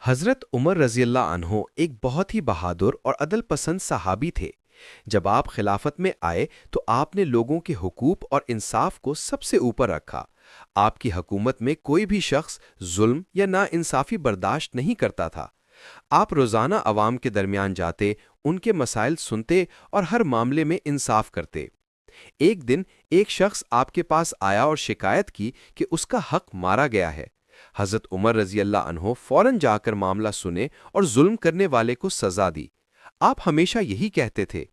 حضرت عمر رضی اللہ عنہ ایک بہت ہی بہادر اور عدل پسند صحابی تھے۔ جب آپ خلافت میں آئے تو آپ نے لوگوں کے حقوق اور انصاف کو سب سے اوپر رکھا۔ آپ کی حکومت میں کوئی بھی شخص ظلم یا ناانصافی برداشت نہیں کرتا تھا۔ آپ روزانہ عوام کے درمیان جاتے، ان کے مسائل سنتے اور ہر معاملے میں انصاف کرتے۔ ایک دن ایک شخص آپ کے پاس آیا اور شکایت کی کہ اس کا حق مارا گیا ہے۔ حضرت عمر رضی اللہ عنہ فوراً جا کر معاملہ سنے اور ظلم کرنے والے کو سزا دی۔ آپ ہمیشہ یہی کہتے تھے،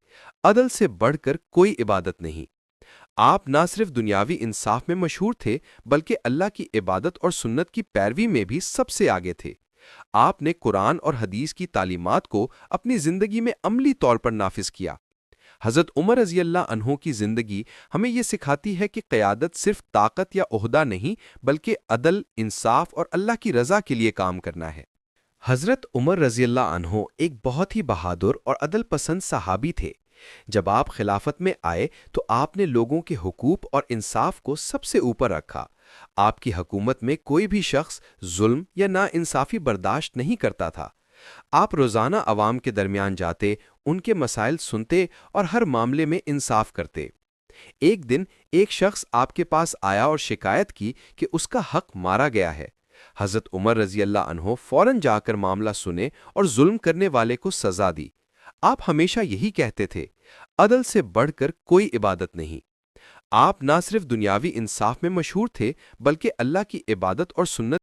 عدل سے بڑھ کر کوئی عبادت نہیں۔ آپ نہ صرف دنیاوی انصاف میں مشہور تھے بلکہ اللہ کی عبادت اور سنت کی پیروی میں بھی سب سے آگے تھے۔ آپ نے قرآن اور حدیث کی تعلیمات کو اپنی زندگی میں عملی طور پر نافذ کیا۔ حضرت عمر رضی اللہ عنہ کی زندگی ہمیں یہ سکھاتی ہے کہ قیادت صرف طاقت یا عہدہ نہیں بلکہ عدل، انصاف اور اللہ کی رضا کے لیے کام کرنا ہے۔ حضرت عمر رضی اللہ عنہ ایک بہت ہی بہادر اور عدل پسند صحابی تھے۔ جب آپ خلافت میں آئے تو آپ نے لوگوں کے حقوق اور انصاف کو سب سے اوپر رکھا۔ آپ کی حکومت میں کوئی بھی شخص ظلم یا ناانصافی برداشت نہیں کرتا تھا۔ آپ روزانہ عوام کے درمیان جاتے، ان کے مسائل سنتے اور ہر معاملے میں انصاف کرتے۔ ایک دن ایک شخص آپ کے پاس آیا اور شکایت کی کہ اس کا حق مارا گیا ہے۔ حضرت عمر رضی اللہ عنہ فوراً جا کر معاملہ سنے اور ظلم کرنے والے کو سزا دی۔ آپ ہمیشہ یہی کہتے تھے، عدل سے بڑھ کر کوئی عبادت نہیں۔ آپ نہ صرف دنیاوی انصاف میں مشہور تھے بلکہ اللہ کی عبادت اور سنت